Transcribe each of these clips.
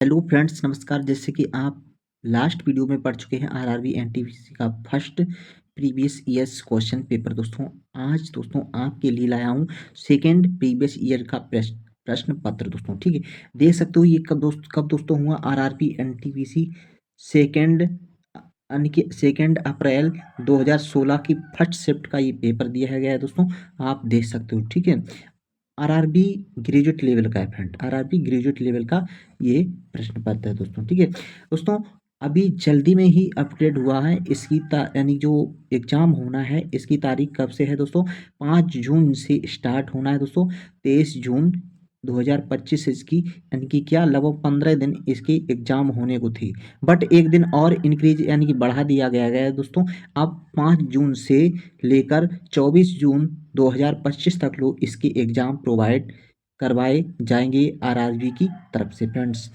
Hello friends, नमस्कार। जैसे कि आप लास्ट वीडियो में पढ़ चुके हैं आरआरबी एनटीपीसी का first previous years question paper. दोस्तों आज दोस्तों आपके लिए लाया हूँ सेकंड प्रीवियस ईयर का प्रश्न पत्र। दोस्तों ठीक है, देख सकते हो ये कब दोस्तों हुआ। आरआरबी एनटीपीसी सेकंड यानी कि 2 अप्रैल 2016 की फर्स्ट शिफ्ट का ये पेपर दिया गया है। दोस्तों आप देख सकते हो, ठीक है। आरआरबी ग्रेजुएट लेवल का है फ्रेंड, आरआरबी ग्रेजुएट लेवल का ये प्रश्न पत्र है दोस्तों, ठीक है। दोस्तों अभी जल्दी में ही अपडेट हुआ है इसकी यानी जो एग्जाम होना है इसकी तारीख कब से है दोस्तों, 5 जून से स्टार्ट होना है दोस्तों। 23 जून 2025 इसकी यानी कि क्या लगभग 15 दिन इसकी एग्जाम होने को थी, बट एक दिन और इंक्रीज यानी कि बढ़ा दिया गया है दोस्तों। अब 5 जून से लेकर 24 जून 2025 तक लोग इसकी एग्ज़ाम प्रोवाइड करवाए जाएंगे आरआरबी की तरफ से। फ्रेंड्स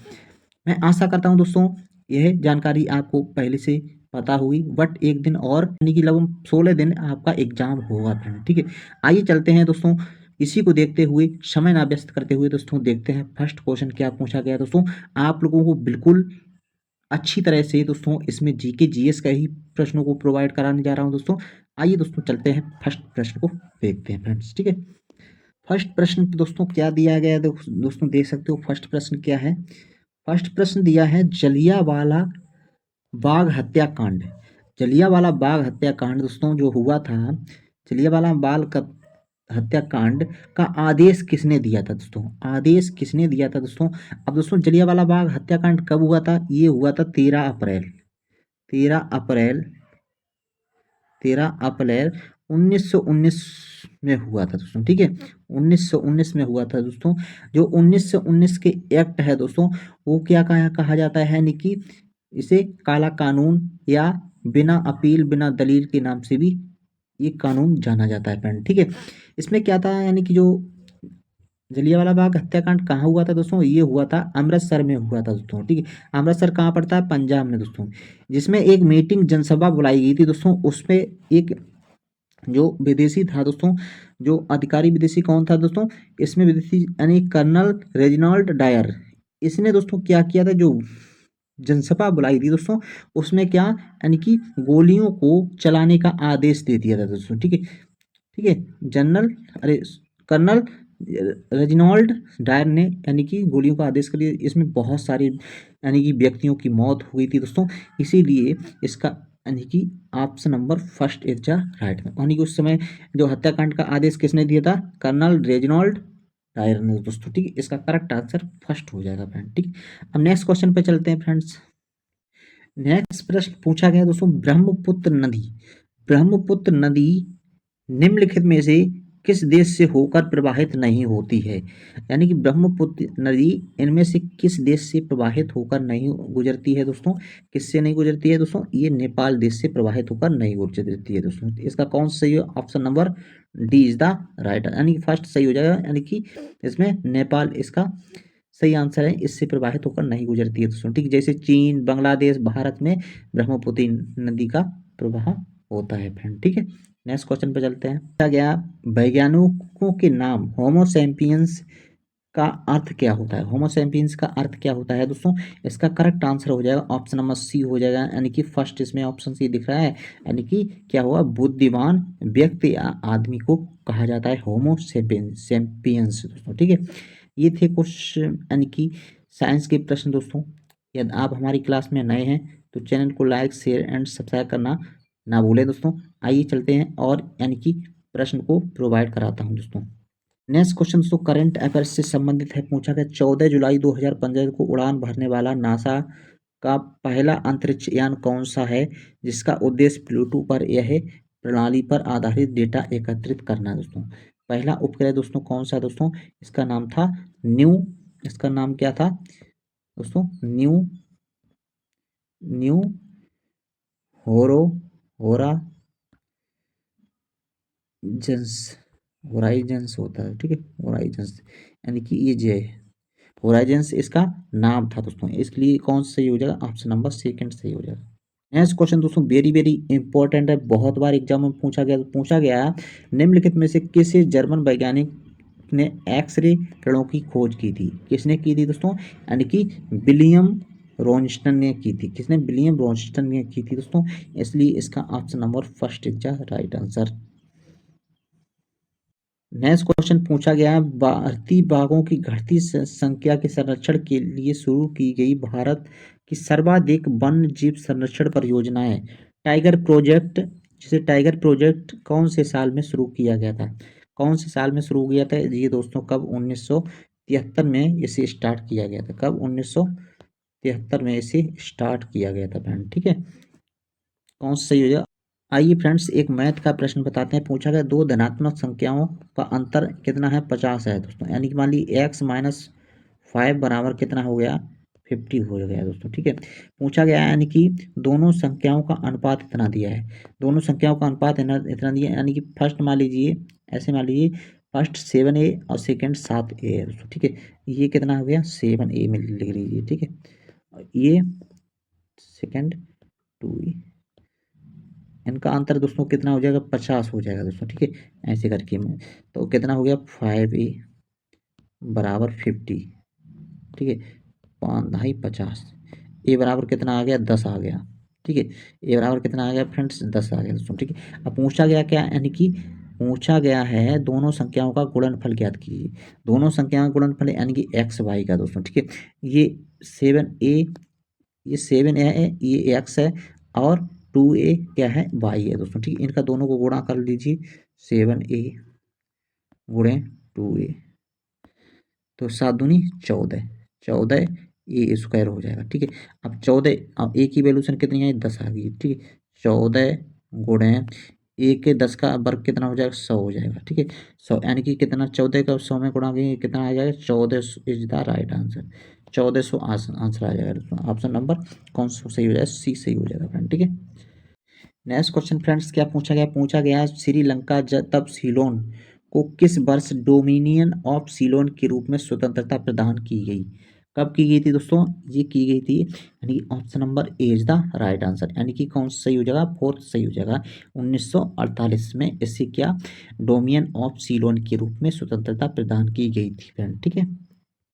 मैं आशा करता हूं दोस्तों यह जानकारी आपको पहले से पता हुई, बट एक दिन और यानी कि लगभग 16 दिन आपका एग्जाम होगा फ्रेंड, ठीक है। आइए चलते हैं दोस्तों, इसी को देखते हुए समय ना व्यस्त करते हुए दोस्तों देखते हैं फर्स्ट क्वेश्चन क्या पूछा गया। दोस्तों आप लोगों को बिल्कुल अच्छी तरह से दोस्तों इसमें जीके जीएस का ही प्रश्नों को प्रोवाइड कराने जा रहा हूं दोस्तों। आइए दोस्तों चलते हैं फर्स्ट प्रश्न को देखते हैं फ्रेंड्स, ठीक है। फर्स्ट प्रश्न दोस्तों क्या दिया गया है दोस्तों देख सकते हो। फर्स्ट प्रश्न क्या है, फर्स्ट प्रश्न दिया है जलियांवाला बाग हत्याकांड। जलियांवाला बाग हत्याकांड दोस्तों जो हुआ था, जलियांवाला बाग का हत्याकांड का आदेश किसने दिया था दोस्तों, आदेश किसने दिया था दोस्तों। अब दोस्तों जलियांवाला बाग हत्याकांड कब हुआ था, ये हुआ था 13 अप्रैल 13 अप्रैल 13 अप्रैल 1919 में हुआ था दोस्तों, ठीक है। 1919 में हुआ था दोस्तों। जो 1919 के एक्ट है दोस्तों वो क्या कहा जाता है, यानी कि इसे काला कानून या बिना अपील बिना दलील के नाम से भी ये कानून जाना जाता है फ्रेंड, ठीक है। इसमें क्या था, यानी कि जो जलियांवाला बाग हत्याकांड कहाँ हुआ था दोस्तों, ये हुआ था अमृतसर में हुआ था दोस्तों, ठीक है। अमृतसर कहाँ पड़ता है, पंजाब में दोस्तों। जिसमें एक मीटिंग जनसभा बुलाई गई थी दोस्तों, उसमें एक जो विदेशी था दोस्तों, जो अधिकारी विदेशी कौन था दोस्तों, इसमें विदेशी यानी कर्नल रेजिनाल्ड डायर। इसने दोस्तों क्या किया था, जो जनसभा बुलाई थी दोस्तों उसमें क्या यानी कि गोलियों को चलाने का आदेश दे दिया था दोस्तों, ठीक है। ठीक है, जनरल अरे कर्नल रेजिनाल्ड डायर ने यानी कि गोलियों का आदेश कर दिया। इसमें बहुत सारी यानी कि व्यक्तियों की मौत हुई थी दोस्तों, इसीलिए इसका यानी कि option number first is the right. यानी कि उस समय जो हत्याकांड का आदेश किसने दिया था, कर्नल रेजिनाल्ड डायर ने दोस्तों, ठीक है। इसका करेक्ट आंसर फर्स्ट हो जाएगा फ्रेंड, ठीक। अब नेक्स्ट क्वेश्चन पे चलते हैं फ्रेंड्स। नेक्स्ट प्रश्न पूछा गया दोस्तों, ब्रह्मपुत्र नदी निम्नलिखित में से किस देश से होकर प्रवाहित नहीं होती है। यानी कि ब्रह्मपुत्र नदी इनमें से किस देश से प्रवाहित होकर नहीं गुजरती है दोस्तों, किससे नहीं गुजरती है दोस्तों, ये नेपाल देश से प्रवाहित होकर नहीं गुजरती है दोस्तों। इसका कौन सा सही है, option number D is the right, यानी कि फर्स्ट सही हो जाएगा। यानी कि इसमें नेपाल इसका सही आंसर है, इससे प्रवाहित होकर नहीं गुजरती है दोस्तों, ठीक। जैसे चीन, बांग्लादेश, भारत में ब्रह्मपुत्र नदी का प्रवाह होता है फ्रेंड, ठीक है। नेक्स्ट क्वेश्चन पे चलते हैं। पूछा गया वैज्ञानिकों के नाम होमो सैपियंस का अर्थ क्या होता है, होमो सैपियंस का अर्थ क्या होता है दोस्तों। इसका करेक्ट आंसर हो जाएगा ऑप्शन नंबर सी हो जाएगा, यानी कि फर्स्ट इसमें ऑप्शन सी दिख रहा है। यानी कि क्या हुआ, बुद्धिमान व्यक्ति या आदमी को कहा जाता है होमो सैपियंस दोस्तों, ठीक है। ये थे कुछ यानी कि साइंस के प्रश्न दोस्तों। यदि आप हमारी क्लास में नए हैं तो चैनल को लाइक शेयर एंड सब्सक्राइब करना ना भूलें दोस्तों। आइए चलते हैं और यानी कि प्रश्न को प्रोवाइड कराता हूं दोस्तों। नेक्स्ट क्वेश्चन दोस्तों करंट अफेयर्स से संबंधित है। पूछा गया 14 जुलाई 2015 को उड़ान भरने वाला नासा का पहला अंतरिक्ष यान कौन सा है, जिसका उद्देश्य प्लूटो पर यह प्रणाली पर आधारित डेटा एकत्रित करना है दोस्तों। पहला उपग्रह दोस्तों कौन सा दोस्तों, इसका नाम था न्यू, इसका नाम क्या था दोस्तों, न्यू होरो होरा जेंस होराइजेंस होता है, ठीक है। होराइजेंस यानी कि ये जे होराइजेंस इसका नाम था दोस्तों, इसलिए कौन सा सही हो जाएगा, ऑप्शन नंबर सेकंड सही हो जाएगा। नेक्स्ट क्वेश्चन दोस्तों वेरी वेरी इंपॉर्टेंट है, बहुत बार एग्जाम में पूछा गया निम्नलिखित में से किसी जर्मन वैज्ञानिक ने एक्सरे किरणों की खोज की थी? किसने की थी दोस्तों? यानी कि विलियम रॉन्स्टन ने की थी। किसने? विलियम रॉन्स्टन ने की थी दोस्तों। इसलिए इसका option number first is the right answer. Next question पूछा गया है, भारतीय बाघों की घटती संख्या के संरक्षण के लिए शुरू की गई भारत की सर्वाधिक वन्य जीव संरक्षण परियोजना है टाइगर प्रोजेक्ट। जिसे टाइगर प्रोजेक्ट कौन से साल में शुरू किया गया था? कौन से साल में शुरू किया था ये दोस्तों? कब? 1973 में इसे स्टार्ट किया गया था। कब? 1973 में इसे स्टार्ट किया गया था फ्रेंड। ठीक है, कौन सा सही हो जाएगा? आइए फ्रेंड्स, एक मैथ का प्रश्न बताते हैं। पूछा गया दो धनात्मक संख्याओं का अंतर कितना है? 50 है दोस्तों। यानी कि मान लीजिए x-5 बराबर कितना हो गया? 50 हो गया दोस्तों। ठीक है, पूछा गया है यानी कि दोनों संख्याओं का अनुपात इतना दिया है। दोनों संख्याओं का अनुपात इतना दिया है, यानी कि फर्स्ट मान लीजिए, ऐसे मान लीजिए फर्स्ट 7a और सेकंड 7a है दोस्तों। ठीक है, ये कितना हो गया? 7a में लिख लीजिए। ठीक है, और ये सेकंड 2a, इनका अंतर दोस्तों कितना हो जाएगा? 50 हो जाएगा दोस्तों। ठीक है, ऐसे करके मैं तो कितना हो गया? 5a बराबर 50। ठीक है, 5 ढाई 50। ए बराबर कितना आ गया? 10 आ गया। ठीक है, ए बराबर कितना आ गया फ्रेंड्स? 10 आ गया दोस्तों। ठीक है, अब पूछा गया क्या? यानी कि पूछा गया है दोनों संख्याओं का गुणनफल ज्ञात कीजिए। दोनों संख्याओं का गुणनफल यानी कि एक्स वाई का दोस्तों। ठीक है, ये 7a, ये 7a है, ये x है, और 2a क्या है? y है दोस्तों। ठीक है, इनका दोनों को गुणा कर लीजिए। 7a गुणे 2a, तो 7 दूनी 14, 14 ए स्क्वायर हो जाएगा। ठीक है, अब 14, अब ए की वैल्यूशन कितनी है? 10 आ गई। ठीक है, 14 गुणे ए के 10 का वर्ग कितना हो जाएगा? 100 हो जाएगा। ठीक है, 100 यानी कि कितना? 14 का 100 में गुणा करेंगे कितना आ जाएगा? 1400 is the right answer. 1400 answer आ जाएगा। ऑप्शन नंबर कौन सा सही हो जाएगा? सी सही हो जाएगा फ्रेंड। ठीक है, नेक्स्ट क्वेश्चन फ्रेंड्स क्या पूछा गया? पूछा गया श्रीलंका तब सीलोन को किस वर्ष डोमिनियन ऑफ सीलोन के रूप में स्वतंत्रता प्रदान की गई? कब की गई थी दोस्तों? ये की गई थी, यानी option number A is the right answer. यानी कि कौन सा सही हो जाएगा? फोर्थ सही हो जाएगा। 1948 में इसे क्या डोमिनियन ऑफ सीलोन के रूप में स्वतंत्रता प्रदान की गई थी फ्रेंड। ठीक है,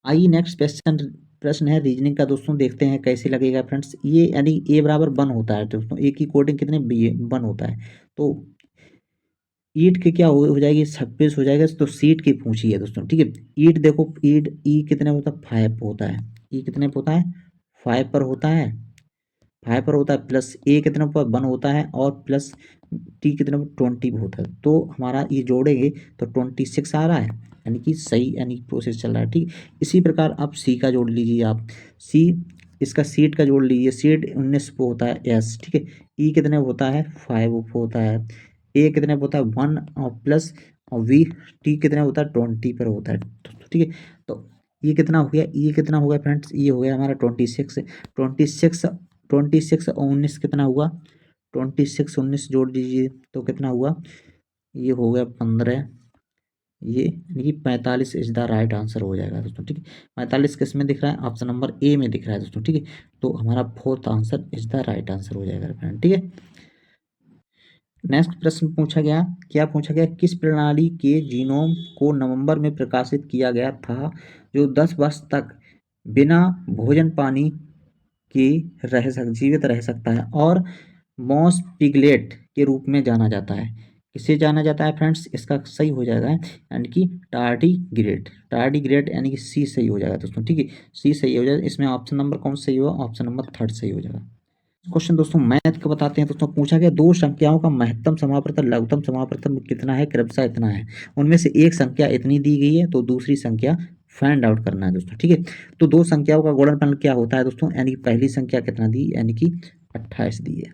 आइए नेक्स्ट क्वेश्चन, प्रश्न है रीजनिंग का दोस्तों। देखते हैं कैसे लगेगा फ्रेंड्स। ये यानी ए बराबर 1 होता है दोस्तों। ए की कोडिंग कितने? बी 1 होता है, तो ईट के क्या हो जाएगी? 26 हो जाएगा। तो सीट की पूछी है दोस्तों। ठीक है, ईट देखो, ईट ई कितने होता है? 5 होता है। ई कितने पे होता है? 5 पर होता है। 5 पर होता है, प्लस ए कितने पर? 1 होता है, और प्लस टी कितने पर? 20 पे होता है। तो हमारा ये जोड़ेंगे तो 26 आ रहा है, यानी कि सही, यानी प्रोसेस चल रहा है। ठीक, इसी प्रकार आप सी का जोड़ लीजिए। आप सी, इसका सीट का जोड़ लीजिए। सीट 19 पे होता है एस। ठीक है, ई कितने पे होता है? 5 पे होता है। ए कितने पे होता है? 1, और प्लस, और वी टी कितने होता है? 20 पर होता है। ठीक है, तो ये कितना हो गया? ये कितना हो गया फ्रेंड्स? ये हो गया हमारा 26। 26, 26 और 19 कितना हुआ? 26 19 जोड़ दीजिए तो कितना हुआ? ये हो गया 15। ये यानी कि 45 इज द राइट आंसर हो जाएगा दोस्तों। ठीक है, 45 किस में दिख रहा है? ऑप्शन नंबर ए में दिख रहा है दोस्तों। ठीक है, तो हमारा fourth answer is the right answer हो जाएगा फ्रेंड। ठीक है, नेक्स्ट प्रश्न पूछा गया, क्या पूछा गया? किस प्रणाली के जीनोम को नवंबर में प्रकाशित किया गया था जो 10 वर्ष तक बिना भोजन पानी के जीवित रह सकता है और मॉस पिगलेट के रूप में जाना जाता है? किसे जाना जाता है फ्रेंड्स? इसका सही हो जाएगा यानी कि टार्डीग्रेड। टार्डीग्रेड यानी कि सी सही हो जाएगा दोस्तों। ठीक है, सी सही हो जाएगा। इसमें ऑप्शन नंबर कौन सही होगा? ऑप्शन नंबर थर्ड सही हो जाएगा। क्वेश्चन दोस्तों मैथ का बताते हैं दोस्तों। पूछा गया दो संख्याओं का महत्तम समापवर्तन लघुत्तम समापवर्तन कितना है? क्रमशः इतना है। उनमें से एक संख्या इतनी दी गई है, तो दूसरी संख्या फाइंड आउट करना है दोस्तों। ठीक है, तो दो संख्याओं का गुणनफल क्या होता है दोस्तों? यानी कि पहली संख्या कितना दी? यानी कि 28 दी है।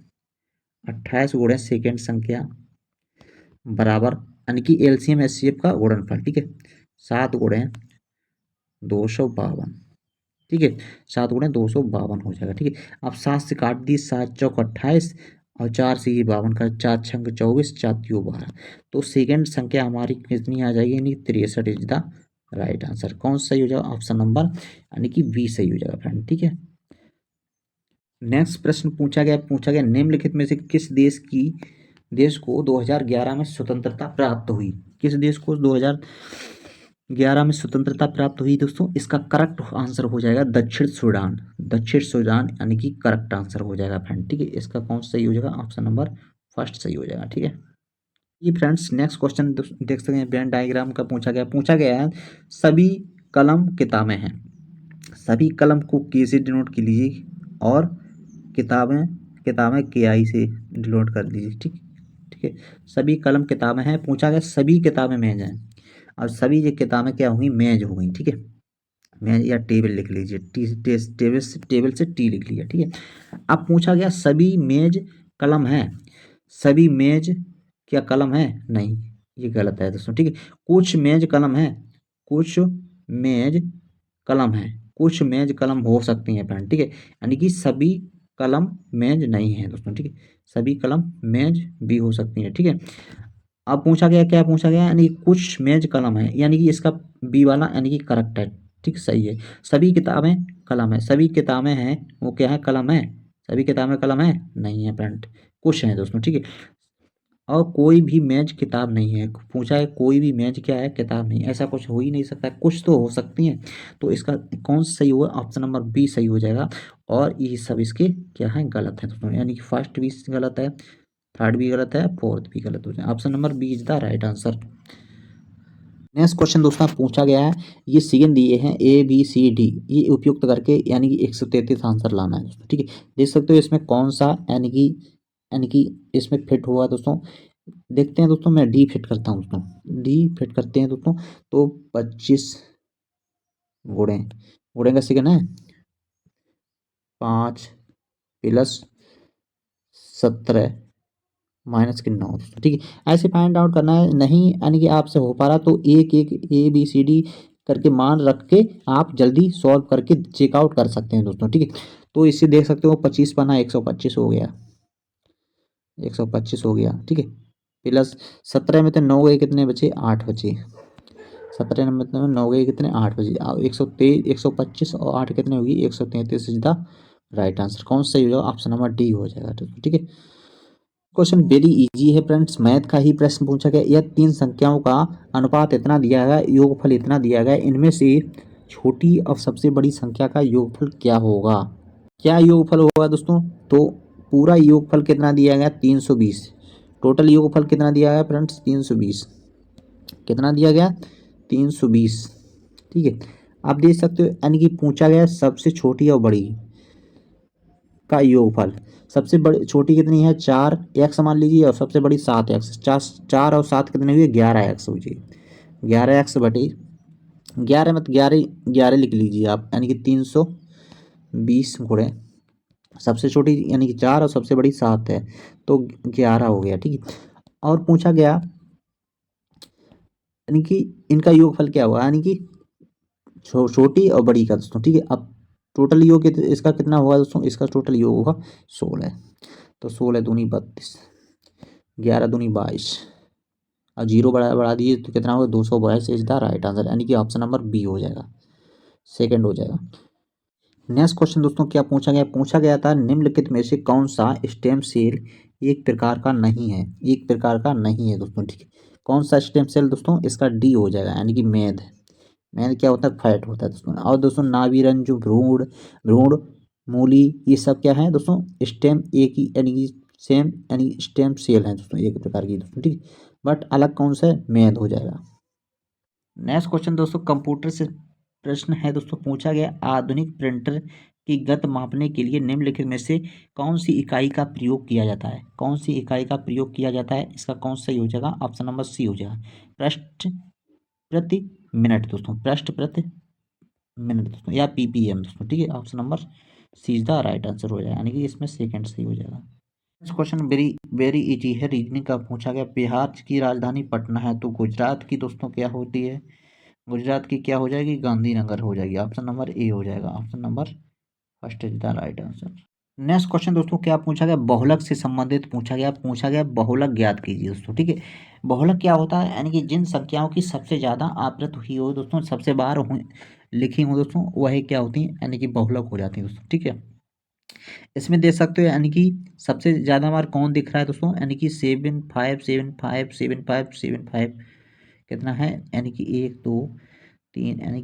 28 गुणे सेकेंड संख्या बराबर, यानी कि एलसीएम एचसीएफ का गुणनफल। ठीक है, 7 गुणे 252। ठीक है, 7 गुणे 252 हो जाएगा। ठीक है, अब 7 से काट दी, 7 चौक 28, और 4 से ये 52 का, 4 छंग 24, 4 त्यों 12। तो सेकेंड संख्या हमारी कितनी आ जाएगी? यानी 63 इज द राइट आंसर। कौन सा सही हो जाएगा? ऑप्शन नंबर यानी कि बी सही हो जाएगा फ्रेंड। ठीक है, नेक्स्ट प्रश्न पूछा गया निम्नलिखित में से किस देश को 2011 में स्वतंत्रता प्राप्त हुई? किस देश को 11 में स्वतंत्रता प्राप्त हुई दोस्तों। इसका करेक्ट आंसर हो जाएगा दक्षिण सूडान। दक्षिण सूडान यानी कि करेक्ट आंसर हो जाएगा फ्रेंड, ठीक है। इसका कौन सा सही हो जाएगा? ऑप्शन नंबर फर्स्ट सही हो जाएगा, ठीक है। ये फ्रेंड्स नेक्स्ट क्वेश्चन देख सकते हैं, वेन डायग्राम का पूछा गया है सभी कलम किताबें हैं। सभी कलम को के से डिनोट कर लीजिए और किताबें किताबें के आई से डिनोट कर लीजिए, ठीक ठीक है। सभी कलम किताबें हैं, पूछा गया सभी किताबें मेज हैं, और सभी ये किताबें क्या हुई? मेज हो गई, ठीक है। मेज या टेबल लिख लीजिए, टेबल से टी लिख लिया, ठीक है। अब पूछा गया सभी मेज कलम है। सभी मेज क्या कलम है? नहीं, ये गलत है दोस्तों, ठीक है। कुछ मेज कलम है, कुछ मेज कलम है, कुछ मेज कलम हो सकती हैं फ्रेंड, ठीक है। यानी कि सभी कलम मेज नहीं है दोस्तों, ठीक है। सभी कलम मेज भी हो सकती हैं, ठीक है। अब पूछा गया, क्या पूछा गया? यानी कुछ मेज कलम है, यानी कि इसका बी वाला यानी कि करेक्ट है, ठीक, सही है। सभी किताबें कलम है, सभी किताबें हैं वो क्या है? कलम है। सभी किताबें कलम है? नहीं है फ्रेंड, कुछ है दोस्तों, ठीक है। और कोई भी मेज किताब नहीं है, पूछा है कोई भी मेज क्या है? किताब नहीं, ऐसा कुछ हो ही नहीं सकता, कुछ तो हो सकती हैं। तो इसका कौन सा सही होगा? ऑप्शन नंबर बी सही हो जाएगा। और ये सब इसके क्या है? गलत है दोस्तों, यानी कि फर्स्ट भी गलत है, थर्ड भी गलत है, फोर्थ भी गलत हो जाए। Option number B is the right answer. Next question दोस्तों पूछा गया है, ये सीएन दिए हैं ए बी सी डी, ये उपयुक्त करके यानी कि 133 आंसर लाना है दोस्तों, ठीक है। देख सकते हो इसमें कौन सा यानी कि इसमें फिट हुआ दोस्तों। देखते हैं दोस्तों, मैं डी फिट करता हूँ दोस्तों, डी फिट करते हैं दोस्तों। तो 25 गुणे गुणे का सेकंड है 5 प्लस 17 माइनस के 9 दोस्तों, ठीक है। ऐसे फाइंड आउट करना है, नहीं यानी कि आपसे हो पा रहा तो एक एक ए बी सी डी करके मान रख के आप जल्दी सॉल्व करके चेकआउट कर सकते हैं दोस्तों, ठीक है। तो इससे देख सकते हो 25 पन्ना 125 हो गया, 125 हो गया, ठीक है। प्लस 17 में तो 9 गए, कितने बचे? 8 बचे। 17 में तो 9 गए, कितने? 8 बचे। 123 125 और 8 कितने होगी? 133 सीधा राइट आंसर। कौन सा सही हो जाएगा? ऑप्शन नंबर डी हो जाएगा, ठीक है। क्वेश्चन वेरी इजी है फ्रेंड्स, मैथ का ही प्रश्न पूछा गया। यह तीन संख्याओं का अनुपात इतना दिया गया, योगफल इतना दिया गया, इनमें से छोटी और सबसे बड़ी संख्या का योगफल क्या होगा? क्या योगफल होगा दोस्तों? तो पूरा योगफल कितना दिया गया? 320। टोटल योगफल कितना दिया गया फ्रेंड्स? 320। कितना दिया गया? 320, ठीक है। आप देख सकते हो, यानी कि पूछा गया सबसे छोटी और बड़ी का योगफल। सबसे बड़ी छोटी कितनी है? 4 एक्स मान लीजिए, और सबसे बड़ी 7 एक्स। 4 और 7 कितने हुए? 11 एक्स हो जाए। 11 एक्स बटे 11 में 11 11 लिख लीजिए आप, यानी कि 320 गुणे सबसे छोटी यानी कि 4 और सबसे बड़ी 7 है, तो 11 हो गया, ठीक है। और पूछा गया यानी कि इनका योगफल क्या हुआ, यानी कि छोटी और बड़ी का दोस्तों, ठीक है। अब टोटल योग इसका कितना होगा दोस्तों? इसका टोटल योग होगा 16। तो 16 दूनी 32, 11 दूनी 22, और जीरो बढ़ा बढ़ा दिए तो कितना होगा? 222 इज द राइट आंसर, यानी कि ऑप्शन नंबर बी हो जाएगा, सेकंड हो जाएगा। नेक्स्ट क्वेश्चन दोस्तों क्या पूछा गया था निम्नलिखित में से कौन सा स्टेम सेल एक प्रकार का नहीं है? एक प्रकार का नहीं है दोस्तों, ठीक है। कौन सा स्टेम सेल दोस्तों? इसका डी हो जाएगा, यानी कि मेद। मेद क्या होता है? फैट होता है दोस्तों। और दोस्तों नाभिरंजु, भ्रूण भ्रूण मूली, ये सब क्या है दोस्तों? स्टेम एक ही यानी कि सेम यानी स्टेम सेल है दोस्तों, एक प्रकार की दोस्तों, ठीक है। बट अलग कौन सा है? मेद हो जाएगा। नेक्स्ट क्वेश्चन दोस्तों कंप्यूटर से प्रश्न है दोस्तों, पूछा गया आधुनिक प्रिंटर की गति मापने के लिए निम्नलिखित में से कौन सी इकाई का प्रयोग किया जाता है? कौन सी इकाई का प्रयोग किया जाता है? इसका कौन सा सही हो जाएगा? ऑप्शन नंबर सी हो जाएगा, पृष्ठ प्रति मिनट दोस्तों, पृष्ठ प्रति मिनट दोस्तों, या पीपीएम दोस्तों, ठीक है। Option number C is the right answer हो जाएगा, यानी कि इसमें सेकंड सही हो जाएगा। Next question very very easy है, रीजनिंग का पूछा गया। बिहार की राजधानी पटना है, तो गुजरात की दोस्तों क्या होती है? गुजरात की क्या हो जाएगी? गांधीनगर हो जाएगी। ऑप्शन नंबर ए हो जाएगा, option number first is the right answer. Next question दोस्तों क्या पूछा गया? बहुलक से संबंधित पूछा गया बहुलक ज्ञात कीजिए दोस्तों, ठीक है। बहुलक क्या होता है? यानी कि जिन संख्याओं की सबसे ज्यादा आवृत्ति हुई हो दोस्तों, सबसे बार लिखी हो दोस्तों, वही क्या होती है? यानी कि बहुलक हो जाती है दोस्तों, ठीक है। इसमें देख सकते हो, यानी कि सबसे ज्यादा बार कौन दिख रहा है दोस्तों? यानी कि 7 5 7 5 7 5 7 5 कितना है? यानी कि 1 2 3 यानी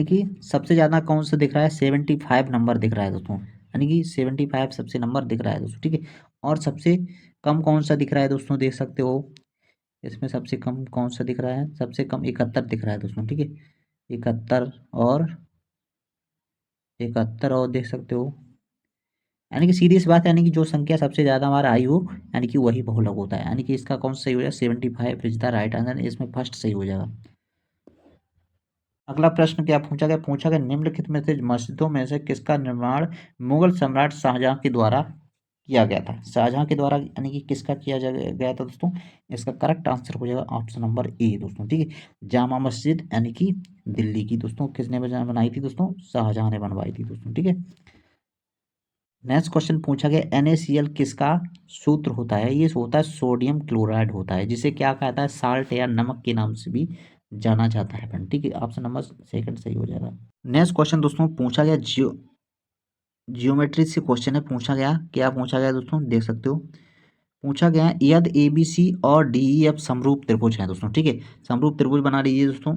कि सबसे ज़्यादा कौन सा दिख रहा है, 75 नंबर दिख रहा है दोस्तों, यानी कि 75 सबसे नंबर दिख रहा है दोस्तों, ठीक है। और सबसे कम कौन सा दिख रहा है दोस्तों, देख सकते हो इसमें सबसे कम कौन सा दिख रहा है, सबसे कम 71 दिख रहा है दोस्तों, ठीक है। 71 और 71 और देख सकते हो, यानी कि सीधी सी बात है, यानी कि जो संख्या सबसे ज़्यादा हमारा आई हो यानी कि वही बहुलक होता है, यानी कि इसका कौन सा सही हो जाएगा, 75 इज द राइट आंसर, इसमें फर्स्ट सही हो जाएगा। अगला प्रश्न क्या पूछा गया निम्नलिखित में से मस्जिदों में से किसका निर्माण मुगल सम्राट शाहजहां के द्वारा किया गया था, शाहजहां के द्वारा यानी कि किसका किया गया था दोस्तों, इसका करेक्ट आंसर हो जाएगा ऑप्शन नंबर ए दोस्तों, ठीक है। जामा मस्जिद यानी कि दिल्ली की दोस्तों किसने बनाई थी दोस्तों, शाहजहां ने बनवाई थी दोस्तों, ठीक है। नेक्स्ट क्वेश्चन पूछा गया NaCl किसका सूत्र होता है, ये होता है सोडियम क्लोराइड होता है, जिसे क्या कहता है, साल्ट या नमक के नाम से भी जाना जाता है फ्रेंड, ठीक है। ऑप्शन नंबर सेकंड सही हो जाएगा। नेक्स्ट क्वेश्चन दोस्तों पूछा गया जियोमेट्री से क्वेश्चन है, पूछा गया क्या पूछा गया दोस्तों, देख सकते हो। पूछा गया यदि ABC और DEF समरूप त्रिभुज है दोस्तों, ठीक है। समरूप त्रिभुज बना लीजिए दोस्तों,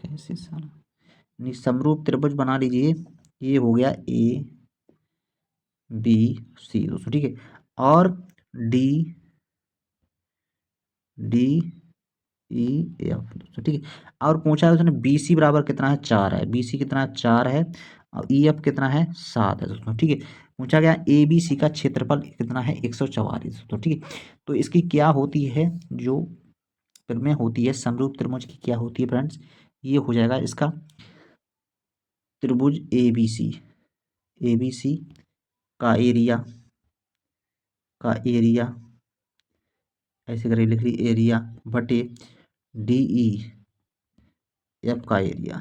कैसे सारा समरूप त्रिभुज बना लीजिए, ये हो गया ABC दोस्तों, ठीक है। और डी डी ई एफ दोस्तों, ठीक है। और पूछा है उसने BC बराबर कितना है, 4 है, BC कितना है, 4 है, और EF कितना है, 7 है दोस्तों, ठीक है। पूछा गया ABC का क्षेत्रफल कितना है, 144 दोस्तों, ठीक है। तो इसकी क्या होती है, जो में होती है समरूप त्रिभुज की क्या होती है फ्रेंड्स, ये हो जाएगा इसका त्रिभुज ABC का एरिया ऐसे करके लिख ली, एरिया बटे DEF का एरिया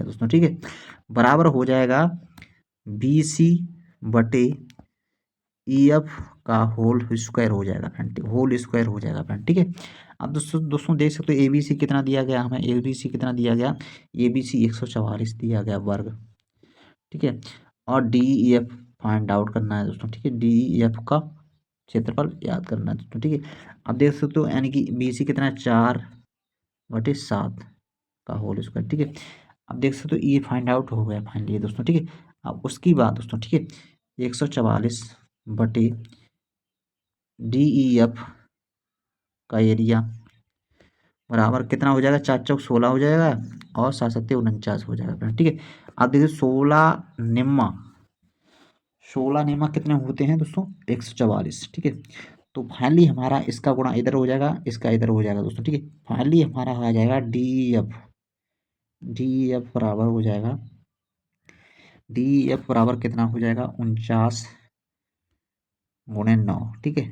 दोस्तों, ठीक है, बराबर हो जाएगा BC बटे EF का होल स्क्वायर हो जाएगा फ्रेंड, होल स्क्वायर हो जाएगा फ्रेंड, ठीक है। अब दोस्तों देख सकते हो ABC कितना दिया गया हमें, ABC कितना दिया गया, ABC 144 दिया गया वर्ग, ठीक है। और DEF फाइंड आउट करना है दोस्तों, ठीक है, DEF का क्षेत्रफल याद करना है दोस्तों, ठीक है। अब देख सकते हो यानी कि BC कितना है, 4/7 का होल स्क्वायर, ठीक है। अब देख सकते हो ये फाइंड आउट हो गया फाइनली दोस्तों, ठीक है। अब उसकी बात दोस्तों, ठीक है, 144 बटे DEF का एरिया बराबर कितना हो जाएगा, 4×4 = 16 हो जाएगा, और 7×7 = 49 हो जाएगा फ्रेंड, ठीक है। अब देखिए 16 निम्मा कितने होते हैं दोस्तों, 144, ठीक है। तो फाइनली हमारा इसका गुणा इधर हो जाएगा, इसका इधर हो जाएगा दोस्तों, ठीक है। फाइनली हमारा आ जाएगा DEF बराबर हो जाएगा, DEF बराबर कितना हो जाएगा, 49×9, ठीक है।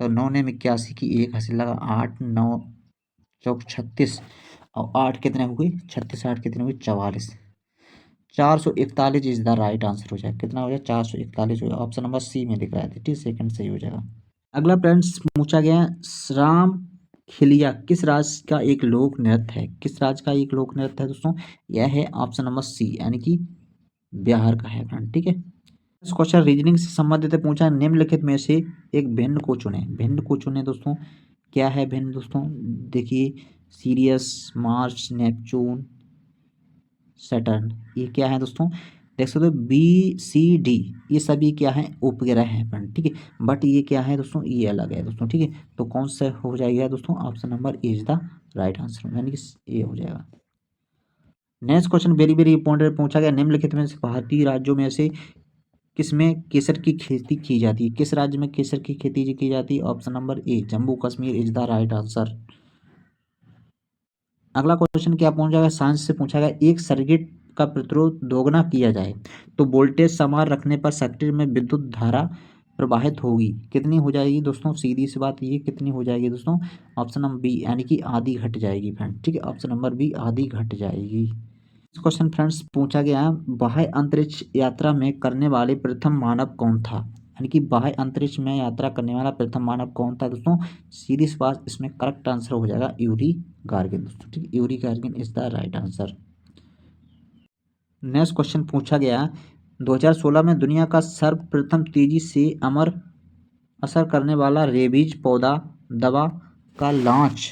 तो 9 ने 81 की 1 हासिल लगा, 8 9 चौक 36, और 8 कितने हो गई, 36 8 कितने हुई, 44, 441 इज द राइट आंसर हो जाएगा, कितना हो जाएगा, 441 हो जाएगा, ऑप्शन नंबर सी में दिख रहा है, ठीक है, सेकंड सही हो जाएगा। अगला फ्रेंड्स पूछा गया राम खिलिया किस राज्य का एक लोक नृत्य है, किस राज्य का एक लोक नृत्य है दोस्तों, यह है ऑप्शन नंबर सी यानी कि बिहार का है फ्रेंड, ठीक है। इस क्वेश्चन रीजनिंग से संबंधित है, पूछा निम्नलिखित में से एक भिन्न को चुने, भिन्न को चुने दोस्तों, क्या है भिन्न दोस्तों, देखिए सीरियस, मार्स, नेपच्यून, सैटर्न, ये क्या है दोस्तों, देख सकते हो BCD ये सभी क्या है, उपग्रह हैं फ्रेंड, ठीक है। बट ये क्या है दोस्तों, ये अलग है दोस्तों, ठीक है। तो कौन सा हो जाएगा दोस्तों, option number A is the right answer, यानी कि ए हो जाएगा। Next question very very important पूछा गया निम्नलिखित में से भारतीय राज्यों में से किसमें केसर की खेती की जाती है, किस राज्य में केसर की खेती की जाती है, option number A Jammu Kashmir is the right answer. अगला क्वेश्चन क्या पूछा गया, साइंस से पूछा गया एक सर्किट का प्रतिरोध दोगुना किया जाए तो वोल्टेज समान रखने पर सर्किट में विद्युत धारा प्रवाहित होगी, कितनी हो जाएगी दोस्तों, सीधी सी बात ये कितनी हो जाएगी दोस्तों, ऑप्शन नंबर बी यानी कि आधी घट जाएगी फ्रेंड, ठीक है, ऑप्शन नंबर बी आधी घट जाएगी। क्वेश्चन फ्रेंड्स पूछा गया बाह्य अंतरिक्ष यात्रा में करने वाले प्रथम मानव कौन था, यानी कि बाह्य अंतरिक्ष में यात्रा करने वाला प्रथम मानव कौन था दोस्तों, सीधी सी बात इसमें करेक्ट आंसर हो जाएगा यूरी गार्गिन दोस्तों, ठीक है, Yuri Gagarin is the right answer. Next question पूछा गया 2016 में दुनिया का सर्वप्रथम तेजी से असर करने वाला रेबीज पौधा दवा का लॉन्च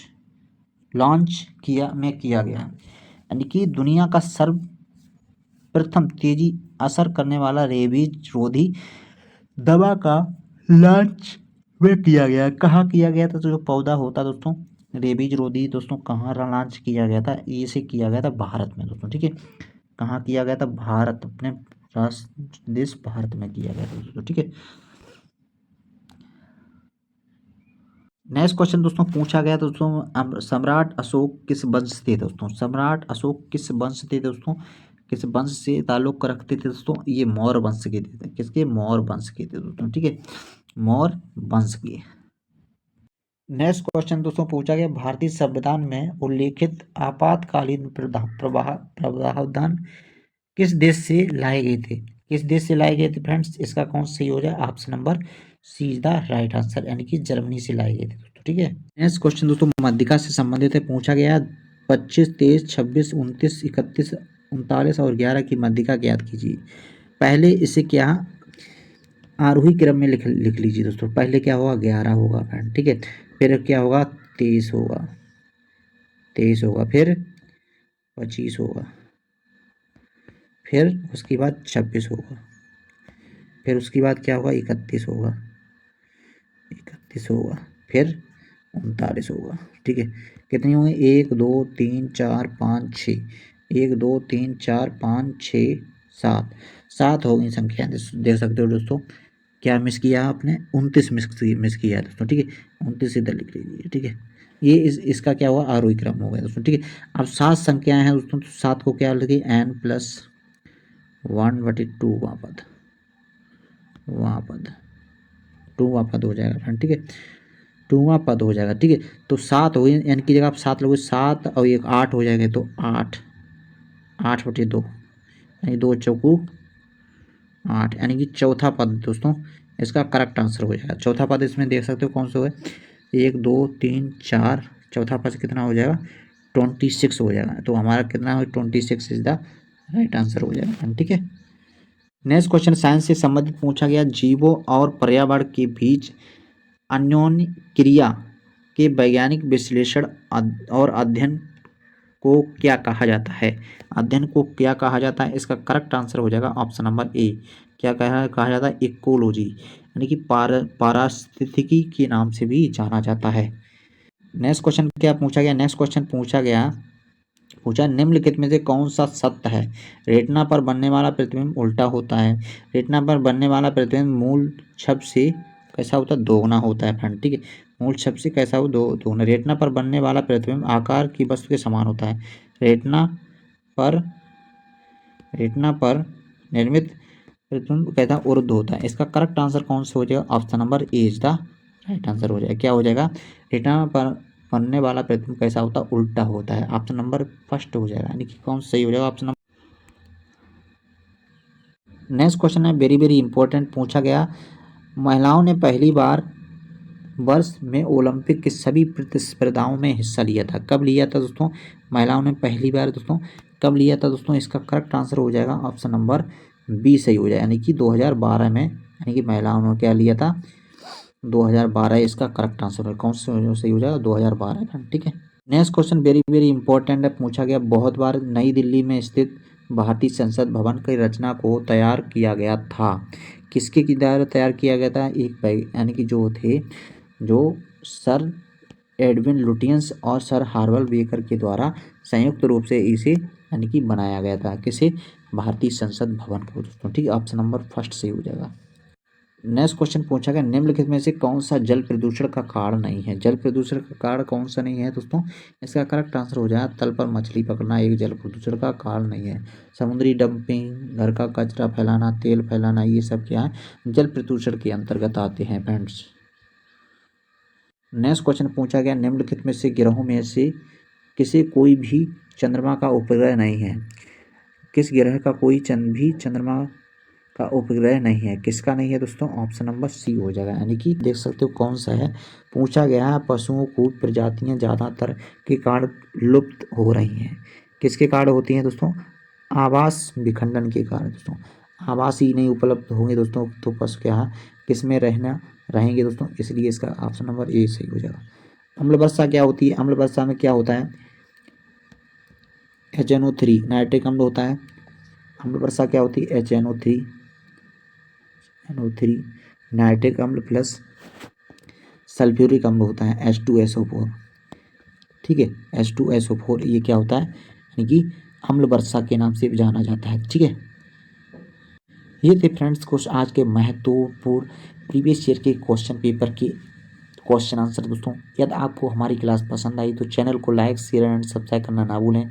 लॉन्च किया गया, यानी कि दुनिया का सर्वप्रथम तेजी असर करने वाला रेबीज रोधी दवा का लॉन्च में किया गया। कहाँ किया गया था? तो जो पौधा होता दोस्तों रेबीज रोधी दोस्तों कहाँ लॉन्च किया गया था? इसे किया गया था भारत में दोस्तों, ठीक है। कहाँ किया गया था? भारत, अपने राष्ट्र देश भारत में किया गया था दोस्तों, ठीक है। नेक्स्ट क्वेश्चन दोस्तों पूछा गया दोस्तों, सम्राट अशोक किस वंश थे दोस्तों? सम्राट अशोक किस वंश थे दोस्तों? किस वंश से ताल्लुक रखते थे दोस्तों? ये मौर्य वंश के थे। किसके? मौर्य वंश के थे दोस्तों, ठीक है, मौर्य वंश के। नेक्स्ट क्वेश्चन दोस्तों पूछा गया, भारतीय संविधान में उल्लेखित आपातकालीन प्रावधान किस देश से लाए गए थे? किस देश से लाए गए थे फ्रेंड्स? इसका कौन सही हो जाए? Option number C is the right answer, यानी कि जर्मनी से लाए गए थे दोस्तों, ठीक है। नेक्स्ट क्वेश्चन दोस्तों मध्यिका से संबंधित है। पूछा गया 25, 23, 26, 29, 31, 39 और 11 की मध्यिका ज्ञात कीजिए। पहले इसे क्या आरोही क्रम में लिख लीजिए दोस्तों। पहले क्या होगा? 11 होगा फ्रेंड, ठीक है। फिर क्या होगा? 23 होगा, 23 होगा, फिर 25 होगा, फिर उसके बाद 26 होगा, फिर उसके बाद क्या होगा? 31 होगा, 31 होगा, फिर 39 होगा, ठीक है। कितनी होंगे? 1 2 3 4 5 6, 1 2 3 4 5 6 7, 7 हो गई संख्या। देख सकते हो दोस्तों, क्या मिस किया आपने? 29 मिस किया है दोस्तों, ठीक है। 29 इधर लिख लीजिए, ठीक है। ये इसका क्या हुआ? आरोही क्रम हो गया दोस्तों, ठीक है। अब 7 संख्याएं हैं दोस्तों, तो 7 को क्या लगे? n+1/2 वहाँ पद 2वां पद हो जाएगा फ्रेंड, ठीक है। 2वां पद हो जाएगा, ठीक है। तो 7 हो गई, एन की जगह आप 7 लोगे, 7 और एक 8 हो जाएंगे, तो 8/2, यानी 2 चौकू 8, यानी कि चौथा पद दोस्तों इसका करेक्ट आंसर हो जाएगा। चौथा पद इसमें देख सकते हो कौन सा है? 1 2 3 4, चौथा पद कितना हो जाएगा? 26 हो जाएगा। तो हमारा कितना हो? 26 इज द राइट आंसर हो जाएगा, ठीक है। नेक्स्ट क्वेश्चन साइंस से संबंधित पूछा गया, जीवों और पर्यावरण के बीच अन्योन्य क्रिया के वैज्ञानिक विश्लेषण और अध्ययन को क्या कहा जाता है? अध्ययन को क्या कहा जाता है? इसका करेक्ट आंसर हो जाएगा ऑप्शन नंबर ए। क्या कहा जाता है? इकोलॉजी, यानी कि पारिस्थितिकी के नाम से भी जाना जाता है। नेक्स्ट क्वेश्चन क्या पूछा गया? नेक्स्ट क्वेश्चन पूछा निम्नलिखित में से कौन सा सत्य है? रेटिना पर बनने वाला प्रतिबिंब उल्टा होता है। रेटिना पर बनने वाला प्रतिबिंब मूल छवि से कैसा होता है? दोगुना होता है फ्रेंड, ठीक है। मूल छवि से कैसा हो? दोगुना। रेटिना पर बनने वाला प्रतिबिंब आकार की वस्तु के समान होता है। रेटिना पर निर्मित प्रतिबिंब कैसा? ऊर्ध्व होता है। इसका करेक्ट आंसर कौन सा हो जाएगा? Option number A is the right answer हो जाएगा। क्या हो जाएगा? रेटिना पर बनने वाला प्रतिबिंब कैसा होता है? उल्टा होता है। ऑप्शन नंबर फर्स्ट हो जाएगा, यानी कि कौन सही हो जाएगा? Option number. नेक्स्ट क्वेश्चन है वेरी वेरी इंपॉर्टेंट। पूछा गया महिलाओं ने पहली बार वर्ष में ओलंपिक की सभी प्रतिस्पर्धाओं में हिस्सा लिया था। कब लिया था दोस्तों? महिलाओं ने पहली बार दोस्तों कब लिया था दोस्तों? इसका करेक्ट आंसर हो जाएगा ऑप्शन नंबर बी सही हो जाएगा, यानी कि 2012 में, यानी कि महिलाओं ने क्या लिया था? 2012 इसका करेक्ट आंसर है। कौन सा सही हो जाएगा? 2012, ठीक है। Next question very very important है। पूछा गया बहुत बार नई दिल्ली में स्थित भारतीय संसद भवन की रचना को तैयार किया गया था। किसके की द्वारा तैयार किया गया था? यानी कि जो सर एडविन लुटियंस और सर हार्वर्ड बेकर के द्वारा संयुक्त रूप से इसे यानी कि बनाया गया था। किसे? भारतीय संसद भवन को दोस्तों, ठीक है। ऑप्शन नंबर फर्स्ट सही हो जाएगा। नेक्स्ट क्वेश्चन पूछा गया निम्नलिखित में से कौन सा जल प्रदूषण का कारण नहीं है? जल प्रदूषण का कारण कौन सा नहीं है दोस्तों? इसका करेक्ट आंसर हो जाएगा तल पर मछली पकड़ना एक जल प्रदूषण का कारण नहीं है। समुद्री डंपिंग, घर का कचरा फैलाना, तेल फैलाना, ये सब क्या है? जल प्रदूषण के अंतर्गत आते हैं फ्रेंड्स। नेक्स्ट क्वेश्चन पूछा गया निम्नलिखित में से ग्रहों में से किसी कोई भी चंद्रमा का उपग्रह नहीं है। किस ग्रह का कोई चंद्रमा का उपग्रह नहीं है? किसका नहीं है दोस्तों? ऑप्शन नंबर सी हो जाएगा, यानी कि देख सकते हो कौन सा है। पूछा गया है पशुओं को प्रजातियां ज़्यादातर के कारण लुप्त हो रही हैं। किसके कारण होती हैं दोस्तों? आवास विखंडन के कारण दोस्तों। आवास ही नहीं उपलब्ध होंगे दोस्तों तो पशु क्या है किस में रहेंगे दोस्तों, इसलिए इसका ऑप्शन नंबर ए सही हो जाएगा। अम्ल वर्षा क्या होती है? अम्ल वर्षा में क्या होता है? HNO3 नाइट्रिक अम्ल होता है। अम्ल वर्षा क्या होती है? NO3 नाइट्रिक अम्ल प्लस सल्फ्यूरिक अम्ल होता है H2SO4। ठीक है, H2SO4 ये क्या होता है? यानी कि अम्ल वर्षा के नाम से जाना जाता है। ठीक है, ये थे फ्रेंड्स कुछ आज के महत्वपूर्ण प्रीवियस ईयर के क्वेश्चन पेपर के क्वेश्चन आंसर। दोस्तों यदि आपको हमारी क्लास पसंद आई तो चैनल को लाइक शेयर एंड सब्सक्राइब करना ना भूलें।